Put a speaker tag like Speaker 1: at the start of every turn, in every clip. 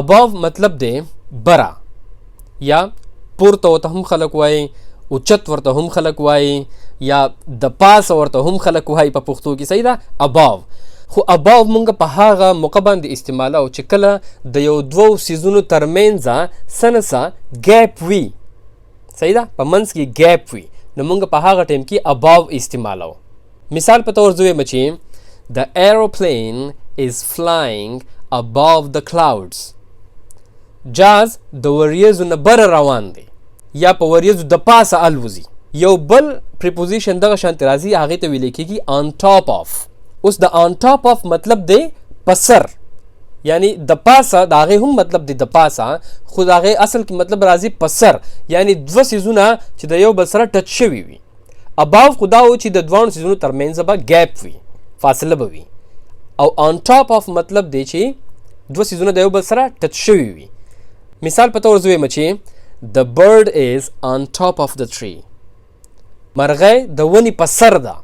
Speaker 1: above مطلب دی برا یا پورته ورته هم خلک وایي، اوچت ورته هم خلک وایي، یا د پاسه ورته هم خلک وایي په پښتو کې. صحیح ده. above خو above مونږ په هغه موقع باندې استعمالوو چې کله د یو دوو څیزونو ترمنځه څه نه څه ګیپ وي. صحیح ده. په منځ کې ګیپ وي نو مونږ په هغه ټایم کې above استعمالوو. مثال په تور زه وایم چې the aeroplane is flying above the clouds. جاز د وریځو نه بره روان دی یا په وریځو د پاسه الوزي. یو بل پریپوزیشن دغه شانتې راځي، هغې ته ویلی کېږي on top of. اوس د on top of مطلب دی په سر، یعنی د پاسه د هغې هم مطلب دی د پاسه، خو د هغې اصل کې مطلب راځي په سر، یعنی دوه څیزونه چې د یو بل سره ټچ شوي وي. above خو دا و چې د دواړو څیزونو ترمنځ به ګیپ وي، فاصله به وي. او on top of مطلب دی چې دوه څیزونه د یو بل سره ټچ شوي وي. مثال په تور زه وایم چې the bird is on top of the tree. مرغۍ د ونې په سر ده.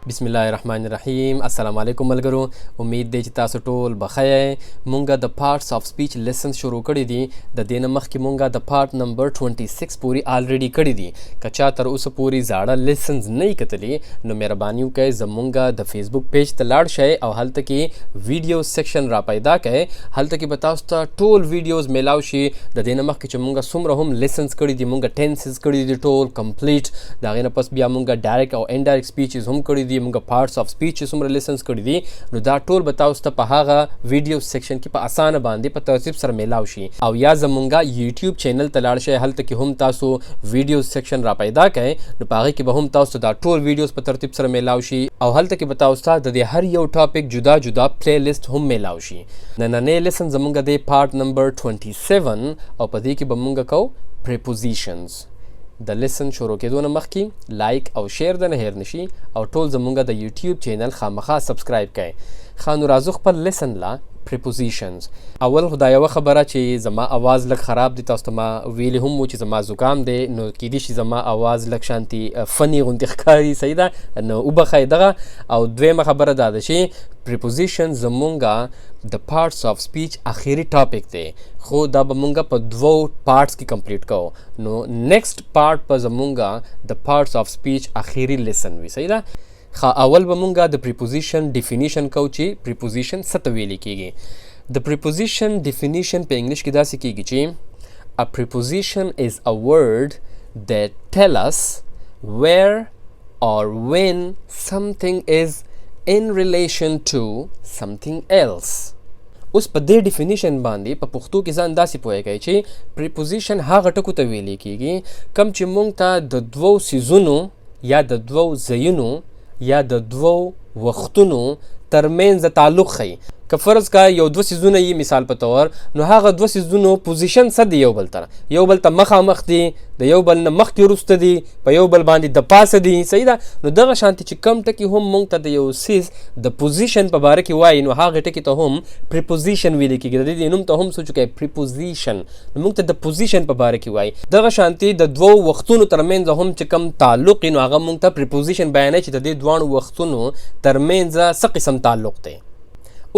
Speaker 1: بسم الله الرحمن الرحیم. السلام علیکم ملګرو، امید دی چې تاسو ټول بخیر. مونږه د پارټس آف سپیچ لیسنز شروع کړي دي. د دې نه مخکې مونږه د پارټ نمبر 26 پورې آلریډي کړي دي. که چا تر اوسه پورې زاړه لیسنز نه یې کتلي نو مهرباني وکړئ زمونږه د فیسبوک پیج ته لاړ شئ او هلته کې ویډیو سیکشن را پیدا کړئ. هلته کې به تاسو ته ټول ویډیوز میلاو شي. د دې نه مخکې چې مونږه څومره هم لیسنز کړي دي، مونږه ټینسز کړي دي ټول کمپلیټ. د هغې نه پس بیا مونږه ډایرکټ او انډایرکټ سپیچز هم کړي دي. مونږ پارټس اف سپیچ چې څومره لیسنز کړي دي نو دا ټول به تاسو ته په هغه ویډیو سیکشن کې په اسانه باندې په ترتیب سره میلاو شي. او یا زمونږه یوټیوب چینل ته لاړ شئ، هلته کې هم تاسو ویډیو سیکشن را پیدا کړئ نو په هغې کې به هم تاسو دا ټول ویډیوز په ترتیب سره میلاو شي. او هلته کې به تاسو ته د دې هر یو ټاپک جدا جدا پلی لیست هم میلاو شي. نننی لیسن زمونږه دی پارټ نمبر 27 او په دې کې به مونږ کوو پریپوزیشنز. د لیسن شروع کېدو نه مخکې لایک او شیر د نه هیر نشي او ټول زمونږه د یوټیوب چینل خامخا سبسکرایب کړئ. ښه نو راځو خپل لیسن لا پریپوزیشنز. اول خو دا یوه خبره چې زما اواز لږ خراب دی، تاسو ته ما ویلي هم و چې زما زکام دی نو کیدای شي زما اواز لږ شانتي فني غوندې ښکاري. صحیح ده، نو وبخئ دغه. او دویمه خبره دا ده چې پریپوزیشن زمونږه د پارټس آف سپیچ اخیری ټاپک دی، خو دا به مونږه په دوو پارټس کې کمپلیټ کوو. نو نیکسټ پارټ په زمونږه د پارټس آف سپیچ اخیری لیسن وي. صحیح ده. اول به مونږه د پریپوزیشن ډیفینیشن کوو چې پریپوزیشن څه ته ویلی کېږي. د پریپوزیشن ډیفینیشن په انګلیش کې داسې کېږي چې a preposition is a word that tell us where or when something is in relation to something else. اوس په دې ډیفینیشن باندې په پښتو کې ځان داسې پوهیږئ چې پریپوزیشن هغه ټکو ته ویلی کېږي کوم چې مونږ ته د دوو څیزونو یا د دوو ځایونو یا د دوو وختونو ترمنځ تعلق ښیي. که فرض کا یو دوه څیزونه یي مثال په طور نو هغه دوه څیزونو پوزیشن څه دی، یو بل ته یو بل ته مخامخ دي، د یو بل نه مخکې وروسته دي، په یو بل باندې د پاسه دي. صحیح ده. نو دغه شانتي چې کم ټکي هم مونږ ته د یو څیز د پوزیشن په باره کې وایي نو هغه ټکي ته هم پریپوزیشن ویلی کېږي. د دې نوم ته هم سوچ وکړئ پریپوزیشن، نو مونږ ته د پوزیشن په باره کې وایي. دغه شانتي د دوو وختونو ترمنځ هم چې کم تعلق نو هغه مونږ ته پریپوزیشن بیانوي چې د دې دواړو وختونو ترمنځ څه قسم تعلق دی.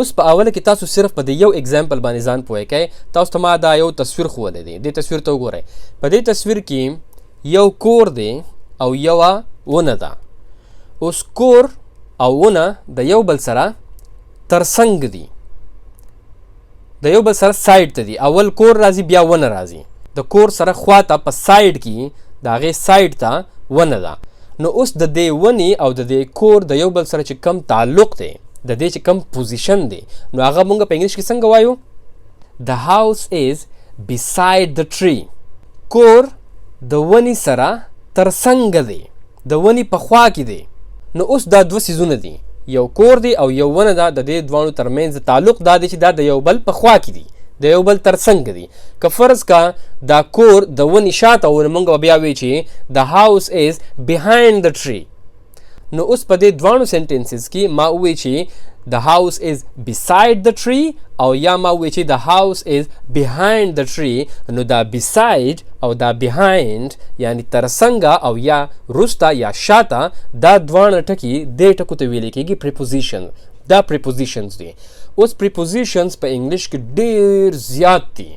Speaker 1: اوس په اوله کې تاسو صرف په د یو اگزامپل باندې ځان پوهی کړئ. تاسو ته ما دا یو تصویر ښوولی دی، دې تصویر ته وګورئ. په دې تصویر کې یو کور دی او یوه ونه ده. اوس کور او ونه د یو بل سره ترڅنګ دي، د یو بل سره سایډ ته دي. اول کور راځي بیا ونه راځي. د کور سره خواته په سایډ کې د هغې سایډ ته ونه ده. نو اوس د دې ونې او د دې کور د یو بل سره چې کم تعلق دی، د دې چې کم پوزیشن دی، نو هغه مونږ په انګلیش کې څنګه وایو؟ The house is beside the tree. کور د ونې سره ترڅنګ دی، د ونې په خوا کې دی. نو اوس دا دوه څیزونه دي، یو کور دی او یو ونه ده. د دې دواړو ترمنځ تعلق دا دی چې دا د یو بل په خوا کې دي، د یو بل ترڅنګ دي. که فرض کا دا کور د ونې شاته و نو مونږ به بیا وایو چې the house is behind the tree. نو اوس په دې دواړو سنټنسز کې ما ووایي چې the house is beside the tree او یا ما ووایي چې the house is behind the tree. نو دا beside او دا behind یعنی ترڅنګه او یا وروسته یا شاته، دا دواړه ټکي دې ټکو ته ویلی کېږي پریپوزیشن. دا پریپوزیشنز دي. اوس پریپوزیشنز په انګلیش کې ډیر زیات دي،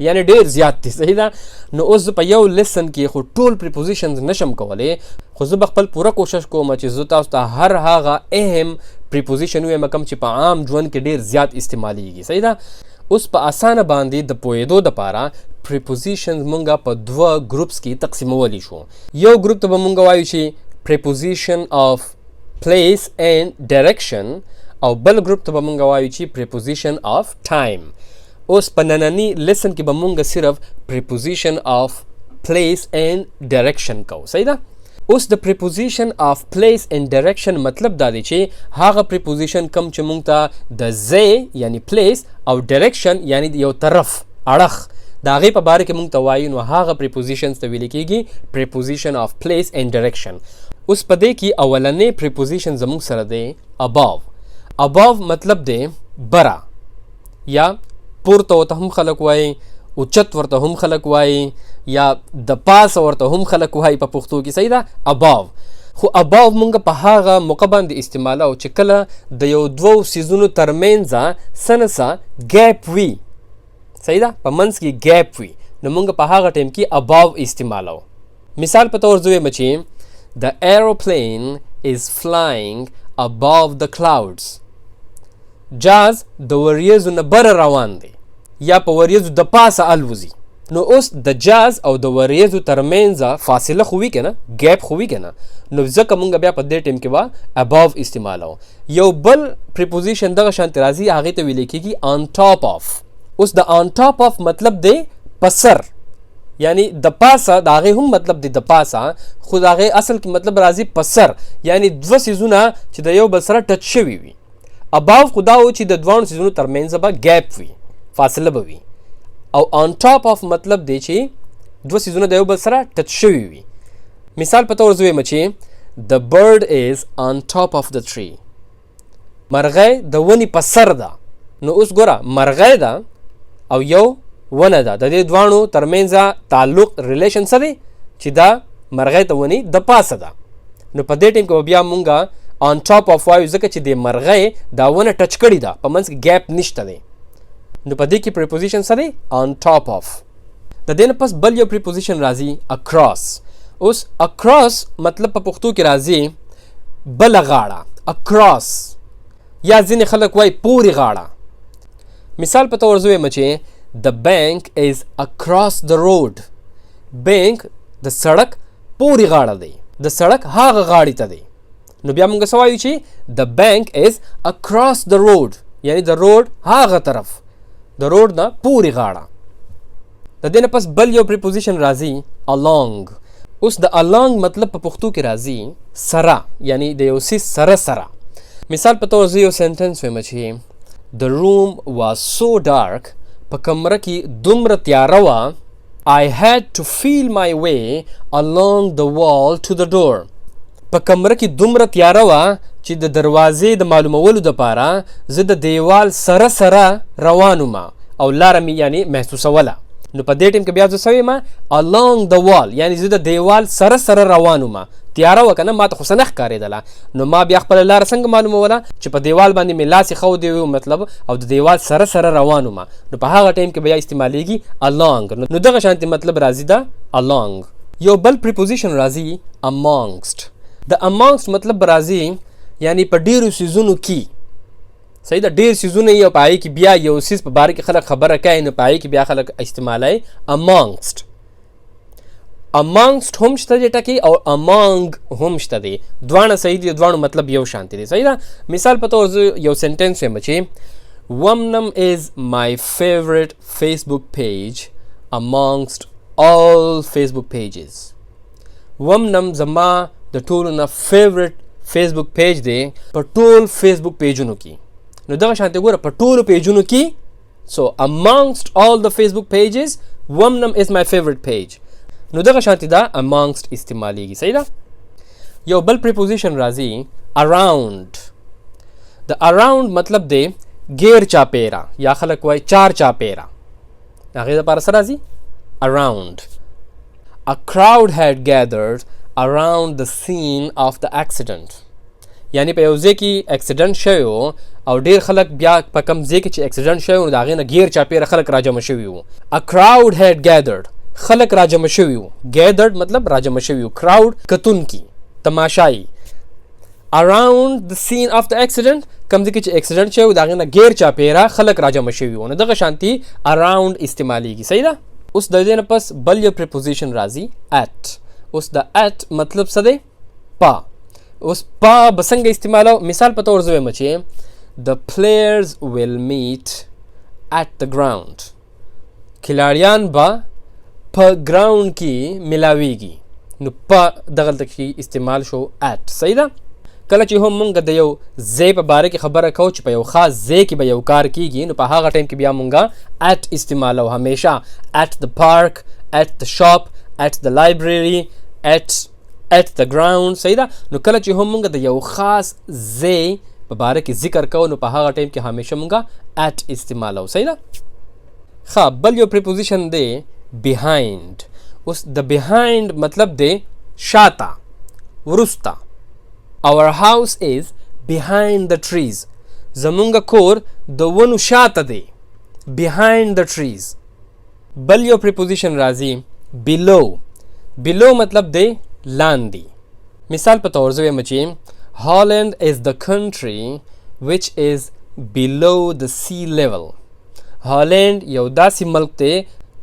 Speaker 1: یعنی ډیر زیات دي، صحیح ده. نو اوس په یو لیسن کې خو ټول پریپوزیشنز نشم کولی، خو زه به خپل پوره کوشش کوم چې زه تاسو ته هر هغه اهم پریپوزیشن ویم کوم چې په عام ژوند کې ډیر زیات استعمالیږي، صحیح ده. اوس په اسانه باندې د پوهېدو دپاره پریپوزیشنز مونږه په دوه ګروپس کې تقسیمولی شو. یو ګروپ ته به مونږ وایو چې preposition of place and direction او بل ګروپ ته به مونږ وایو چې preposition of time. اوس په نننی لیسن کې به مونږ صرف preposition of place and direction کوو، صحیح ده. اوس د preposition of place and direction مطلب دا دی چې هغه preposition کم چې مونږ ته د ځای یعنی place او direction یعنی یو طرف اړخ د هغې په باره کې مونږ ته وایو، نو هغه prepositions ته ویل کېږي preposition of place and direction. اوس په دې کې اولنی preposition زموږ سره دی above. above مطلب دی برا، یا پورته ورته هم خلک وایي، اوچت ورته هم خلک وایي، یا د پاسه ورته هم خلک وایي په پښتو کې، صحیح ده. above خو above مونږ په هغه موقع باندې استعمالو چې کله د یو دوو څیزونو ترمنځه څه نه څه ګیپ وي، صحیح ده، په منځ کې ګیپ وي، نو مونږ په هغه ټایم کې above استعمالو. مثال په طور زه وایم چې The aeroplane is flying above the clouds. جاز د وریځو نه بره روان دی یا په وریځو د پاسه الوزي. نو اوس د جاز او د وریځو ترمنځ فاصله خو وي که نه، ګیپ خو وي که نه، نو ځکه مونږ بیا په دې ټایم کې به above استعمالو. یو بل پریپوزیشن دغه شانتې راځي، هغې ته ویلی کېږي on top of. اوس د on top of مطلب دی په سر، یعنی د پاسه د هغې هم مطلب دی د پاسه، خو د هغې اصل کې مطلب راځي په سر، یعنی دوه څیزونه چې د یو بل سره ټچ شوي وي. above خو دا و چې د دواړو څیزونو ترمنځ به ګیپ وي، فاصله به وي، او on top of مطلب دی چې دوه څیزونه د یو بل سره ټچ شوي وي. مثال په طور زه وایم چې the bird is on top of the tree. مرغۍ د ونې په سر ده. نو اوس ګوره مرغۍ ده او یو ونه ده، د دې دواړو ترمنځ تعلق ریلیشن څه دی چې دا مرغۍ ته ونې د پاسه ده. نو په دې ټایم کې بیا مونږه on top of وایو ځکه چې د مرغۍ دا ونه ټچ کړې ده، په منځ کې ګیپ نشته دی. نو په دې کې پریپوزیشن څه دی on top of. د دې نه پس بل یو پریپوزیشن راځي across. اوس across مطلب په پښتو کې راځي بله غاړه، across، یا ځینې خلک وایي پورې غاړه. مثال په طور زه وایم چې The bank is across the road. بینک د سړک پورې غاړه دی، د سړک هغه غاړې ته دی. نو بیا موږ څه وایو چې the bank is across the road، یعنی د روډ هغه طرف، د روډ نه پورې غاړه. د دې نه پس بل یو پریپوزیشن راځي along. اوس د along مطلب په پښتو کې راځي سره، یعنی د یو څیز سره سره. مثال په طور زه یو سنټنس وایم چې The room was so dark. په کمره کې دومره تیاره وه I had to feel my way along the wall to the door. په کمره کې دومره تیاره وه چې د دروازې د معلومولو دپاره زه د دیوال سره سره روان وم او لاره مې یعنی محسوسوله. نو په دې ټایم کې بیا زه څه وایم along the wall، یعنی زه د دیوال سره سره روان وم. تیاره وه که نه، ما ته خو څه نه ښکارېدله، نو ما بیا خپله لاره څنګه معلوموله چې په دیوال باندې مې لاس ایښودی و مطلب، او د دیوال سره سره روان وم. نو په هغه ټایم کې بیا استعمالیږي along. نو دغه شانتې مطلب راځي دا along. یو بل پریپوزیشن راځي amongst. د amongst مطلب راځي یعنی په ډیرو څیزونو کې، صحیح ده، ډیر څیزونه یې او په هغې کې بیا یو څیز په باره کې خلک خبره کوي، نو په هغې کې بیا خلک استعمالوي amongst. amongst هم شته دی ټکي او among هم شته دی، دواړه صحیح دي، دواړو مطلب یو شانتې دی، صحیح ده. مثال په طور زه یو سنټنس وایم چې Womnum is my favorite Facebook page amongst all Facebook pages. Womnum زما د ټولو نه favorite Facebook page دی په ټول Facebook پیجونو کې. نو دغه شانتې ګوره په ټولو پیجونو کې، so amongst all the Facebook pages Womnum is my favorite page. نو دغه شانتې دا amongst استعمالیږي، صحیح ده. یو بل پریپوزیشن راځي around. د around مطلب دی غیر چاپیره، یا خلک وایي چار چاپیره. هغې دپاره څه راځي around. A crowd had gathered around the scene of the accident. یعنی په یو ځای کې اکسیډنټ شوی و او ډیر خلک بیا په کم ځای کې چې اکسیډنټ شوی و د هغې نه غیر چاپیره خلک راجمع شوي وو. A crowd had gathered. خلک راجمع شوي وو. gathered مطلب راجمع شوي وو. crowd کتونکي تماشایي. around the scene of the accident کم ځای کې چې اکسیډنټ شوی و د هغې نه غیر چاپیره خلک راجمع شوي وو. نو دغه شانتي around استعمالیږي. صحیح ده. اوس د دې نه پس بل یو پریپوزیشن راځي at. اوس د at مطلب څه دی؟ پا. اوس پا به څنګه استعمالو؟ مثال په طور زه وایم چې the players will meet at the ground. کلاړیان به په ګراوند کې ملاویږي. نو په دغلته کې استعمال شو at. صحیح ده. کله چې هم مونږ د یو ځای په باره کې خبره کوو چې په یو خاص ځای کې به یو کار کیږي نو په هغه ټایم کې بیا مونږه at استعمالو. همیشه at the park, at the shop, at the library, at the ground. صحیح ده. نو کله چې هم مونږ د یو خاص ځای په باره کې ذکر کوو نو په هغه ټایم کې همیشه مونږه at استعمالو. صحیح ده. ښه بل یو پریپوزیشن دی behind. اوس د behind مطلب دی شاته وروسته. Our house is behind the trees. زمونږ کور د ونو شاته دی. behind the trees. بل یو پریپوزیشن راځي below. below مطلب دی لاندې. مثال په طور زه وایم چې Holland is the country which is below the sea level. هالند یو داسې ملک دی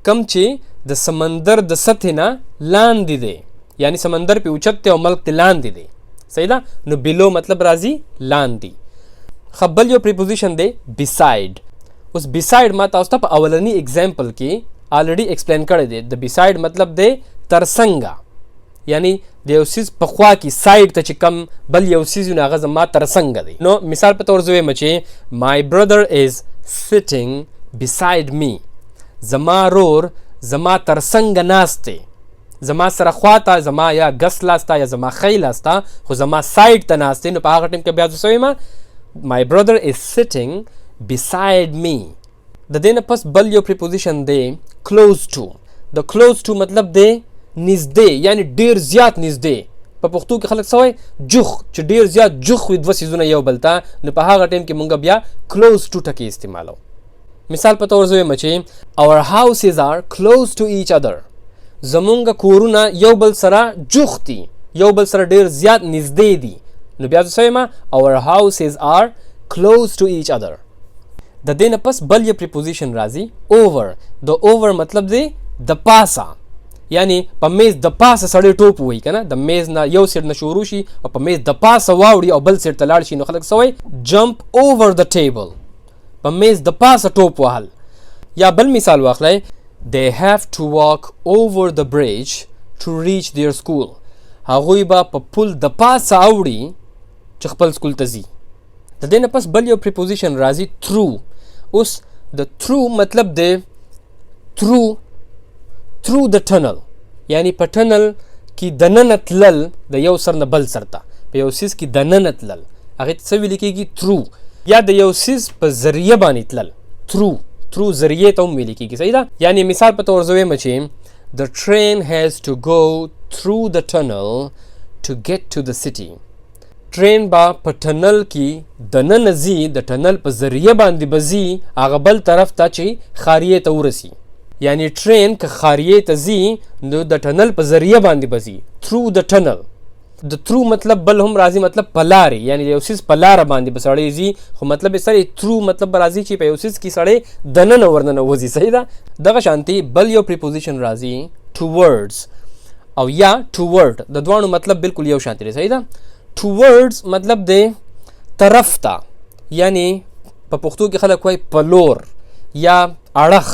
Speaker 1: کم چې د سمندر د سطحې نه لاندې دی. یعنی سمندر په اوچت دی او ملک ته لاندې دی. صحیح ده. نو below مطلب راځي لاندې. ښه بل یو پریپوزیشن دی beside. اوس beside ما تاسو ته په اولنی اگزامپل کې آلریډي ایکسپلین کړی دی. د beside مطلب دی ترڅنګه. یعنی د یو څیز په خوا کې سایډ ته چې کم بل یو څیز وي نو هغه زما ترڅنګه دی. نو مثال په طور زه وایم چې my brother is sitting beside me. زما رور زما ترڅنګه ناست دی. زما سره خواته زما یا ګس لاسته یا زما خی لاسته خو زما سایډ ته ناست دی. نو په هغه ټایم کې بیا زه څه وایم my brother is sitting beside me. د دې نه پس بل یو پریپوزیشن دی close to. د close to مطلب دی نږدې یعنی ډیر زیات نږدې. په پښتو کې خلک څه وایي جوخ چې ډیر زیات جوخ وي دوه څیزونه یو بل ته نو په هغه ټایم کې مونږ بیا close to ټکي استعمالو. مثال په طور زه وایم چې our houses are close to each other. زمونږ کورونه یو بل سره جوخ دي یو بل سره ډیر زیات نږدې دي. نو بیا زه څه وایم our houses are close to each other. د دې نه پس بل یو پریپوزیشن راځي over. د over مطلب دی د پاسه. یعنی په میز د پاسه سړی ټوپ وایي که نه. د میز نه یو سیټ نه شروع شي او په میز د پاسه واوړي او بل سیټ ته لاړ شي نو خلک څه وایي jump over the table. په میز د پاسه ټوپ وهل. یا بل مثال واخلئ they have to walk over the bridge to reach their school. هغوی به په پل د پاسه اوړي چې خپل سکول ته ځي. د دې نه پس بل یو پریپوزیشن راځي through. اوس د through مطلب دی through the tunnel. یعنی په ټنل کې دننه تلل د یو سر نه بل سر ته. په یو څیز کې دننه تلل هغې ته څه ویل کېږي through. یا د یو څیز په ذریعه باندې تلل through ذریعې ته هم ویل کېږي. صحیح ده. یعنی مثال په طور زه وایم چې the train has to go through the tunnel to get to the city. ټرین به په ټنل کې دننه ځي د ټنل په ذریعه باندې به ځي هغه بل طرف ته چې خاریې ته ورسي. یعنی ټرین که خاریې ته ځي نو د ټنل په ذریعه باندې به ځي through the tunnel. د through مطلب بل هم راځي مطلب په لارې. یعنی یو څیز په لاره باندې به سړی ځي خو مطلب یې سره through مطلب به راځي چې په یو څیز کې سړی دننه ورننه وځي. صحیح ده. دغه شانتي بل یو پریپوزیشن راځي towards او یا toward. د دواړو مطلب بالکل یو شانتي دی. صحیح ده. towards مطلب دی طرف ته. یعنی په پښتو کې خلک وایي په لور یا اړخ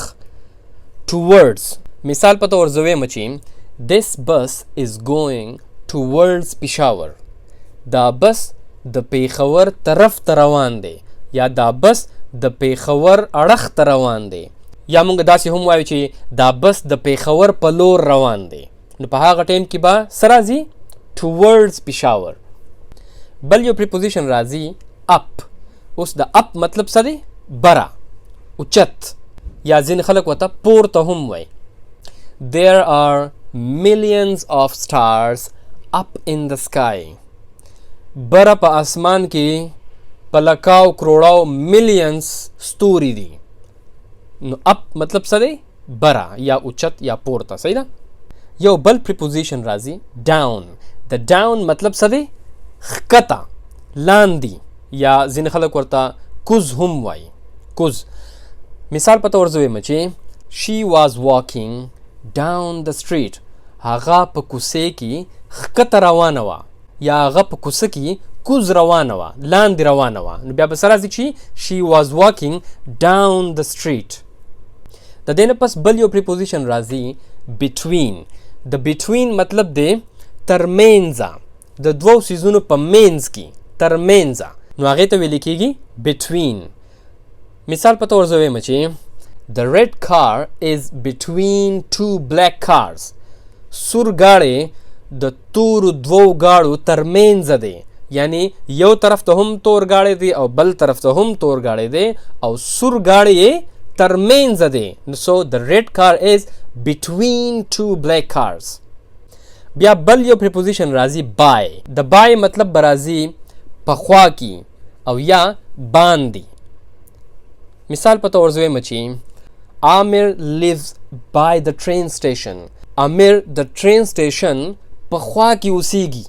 Speaker 1: towards. مثال په طور زه وایم چې this bus is going towards Peshawar. دا بس د پیښور طرف ته روان دی یا دا بس د پیښور اړخ ته روان دی. یا موږ داسې هم وایو چې دا بس د پیښور په لور روان دی. نو په هغه ټایم کې به څه راځي towards Peshawar. بل یو پریپوزیشن راځي up. اوس د up مطلب څه دی بره اوچت یا ځینې خلک ورته پورته هم وایي. There are millions of stars up in the sky. بره په اسمان کې په لکاو کروڑاو ملیونز ستوري دي. نو اپ مطلب څه دی؟ بره یا اوچت یا پورته. صحیح ده. یو بل پریپوزیشن راځي ډاون. د ډاون مطلب څه دی؟ ښکته، لاندې، یا ځینې خلک ورته کوز هم وایي. کوز. مثال په تور زه وایم چې she was walking down the street. هغه په کوڅې کې ښکته روانه وه یا هغه په کوڅه کې کوز روانه وه، لاندې روانه وه. نو بیا به څه راځي چې she was walking down the street. د دې نه پس بل یو پریپوزیشن راځي between. د between مطلب دی ترمنځه، د دوو څیزونو په منځ کې، ترمنځه. نو هغې ته ویل کېږي between. مثال په تور زه وایم چې the red car is between two black cars. سور گاڑی د تورو دوو گاڑو ترمنځ دی، یعنی یو طرف ته هم تور گاڑی دی او بل طرف ته هم تور گاڑی دی او سور گاڑی یې ترمنځ دی. so the red car is between two black cars. بیا بل یو پریپوزیشن راځي by. د by مطلب به راځي پخوا کی او یا باندې. مثال په تور زه وایم چې Amir lives by the train station. Amir د train station په خوا کې اوسېږي.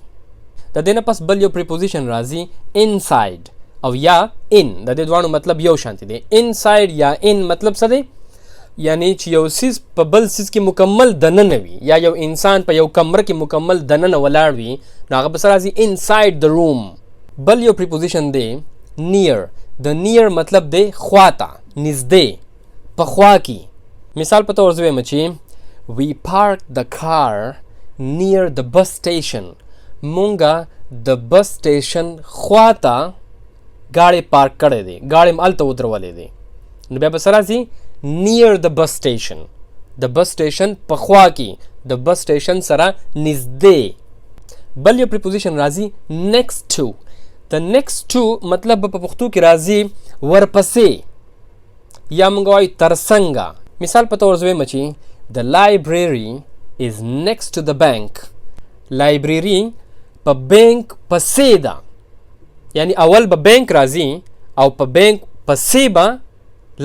Speaker 1: د دې نه پس بل یو پریپوزیشن راځي inside او یا in. د دې دواړو مطلب یو شانتی دی. inside یا in مطلب څه دی؟ یعنی چې یو څیز په بل څیز کې مکمل دننه وي یا یو انسان په یو کمره کې مکمل دننه ولاړ وي، نو هغه به څه راځي inside the room. بل یو پریپوزیشن دی near. د near مطلب دی خواته، نږدې، په خوا کې. مثال په تور زه وایم چې we parked the car near the bus station. مونږه د بس سټیشن خواته ګاډی پارک کړی دی، ګاډی م هلته ودرولې دی. نو بیا به څه راځي near the bus station. د بس سټیشن په خوا کې، د بس سټیشن سره نږدې. بل یو پریپوزیشن راځي next to. د next to مطلب په پښتو کې راځي ورپسې یا موږ وایو ترڅنګه. مثال په تور زه وایم چې the library is next to the bank. لایبرری په بینک پسې ده، یعنی اول به بینک راځي او په بینک پسې به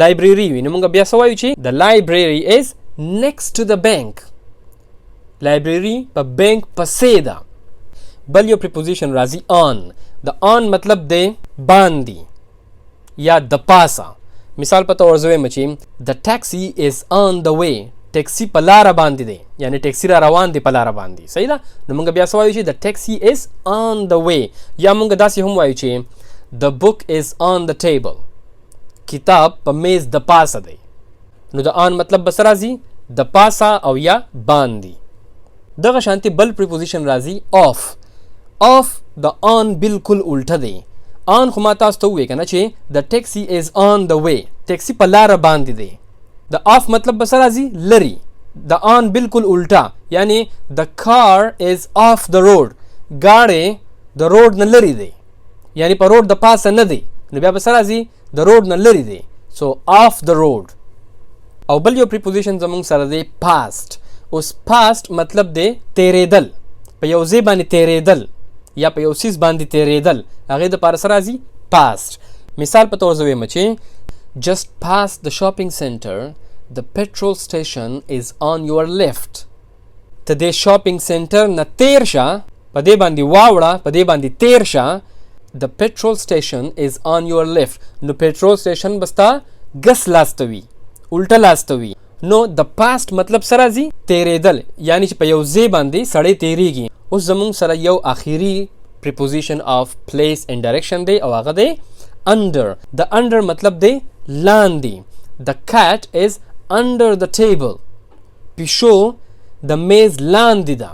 Speaker 1: لایبرری وي. نو موږ بیا څه وایو چې the library is next to the bank. لایبرری په بینک پسې ده. بل یو پریپوزیشن راځي on. د on مطلب دی باندې یا د پاسه. مثال په تور زه وایم چې the taxi is on the way. ټیکسی په لاره باندې دی، یعنی ټیکسی را روان دی په لاره باندې. صحیح ده. نو موږ بیا څه وایو چې the taxi is on the way. یا موږ داسې هم وایو چې the book is on the table. کتاب په میز د پاسه دی. نو د on مطلب به څه راځي؟ د پاسه او یا باندې. دغه شانتي بل پریپوزیشن راځي off. off د on بالکل الټه دی. on خو ما تاسو ته وویل که نه چې the taxi is on the way. ټیکسی په لاره باندې دی. د off مطلب به څه راځي؟ لري. د on بالکل الټه، یعنی the car is off the road. ګاډی د روډ نه لري دی، یعنی په روډ د پاسه نه دی. نو بیا به څه راځي؟ د روډ نه لري دی. so off the road. او بل یو پریپوزیشن زموږ سره دی past. اوس past مطلب دی تیریدل، په یو ځای باندې تیریدل یا په یو څیز باندې تیریدل. هغې دپاره څه راځي؟ past. مثال په تور زه وایم چې just past the shopping center, the petrol station is on your left. ته دې شاپینګ سنټر نه تیر شه، په دې باندې واوړه، په دې باندې تیر شه. the petrol station is on your left. نو petrol station به ستا ګس لاسته وي، الټه لاسته وي. نو د past مطلب څه راځي؟ تیریدل، یعنی چې په یو ځای باندې سړی تیریږي. اوس زموږ سره یو آخري preposition of place and direction دی او هغه دی under. د under مطلب دی لاندې. the cat is under the table. پیشو د میز لاندې ده.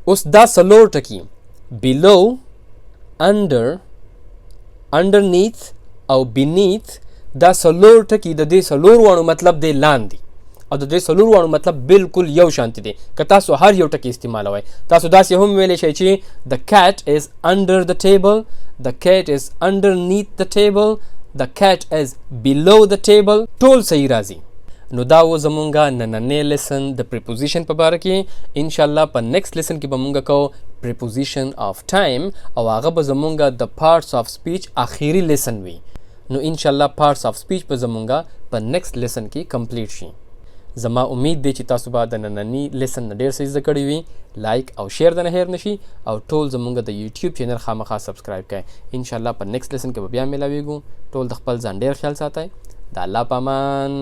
Speaker 1: اوس دا څلور ټکي below, under, underneath او beneath، دا څلور ټکي د دې څلور واړو مطلب دی لاندې، او د دې څلور واړو مطلب بالکل یو شانتی دی. که تاسو هر یو ټکی استعمالوئ، تاسو داسې هم ویلی شئ چې the cat is under the table, the cat is underneath the table, the cat is below the table. ټول صحیح راځي. نو دا و زمونږه نننی لیسن د پریپوزیشن په باره کې. انشاءالله په نیکسټ لیسن کې به مونږ کوو پریپوزیشن آف ټایم او هغه به زمونږه د پارټس آف سپیچ آخري لیسن وي. نو انشاءالله پارټس آف سپیچ به زمونږه په نیکسټ لیسن کې کمپلیټ شي. زما امید دی چې تاسو به د نننی لیسن نه ډېر څه زده کړي وي. لایک او شیر د نه هیر نشي او ټول زمونږ د یوټیوب چینل خامخا سبسکرایب کړئ. انشاءالله په نیکسټ لیسن کې به بیا میلاویږو. ټول د خپل ځان ډېر خیال ساتئ. د الله په امان.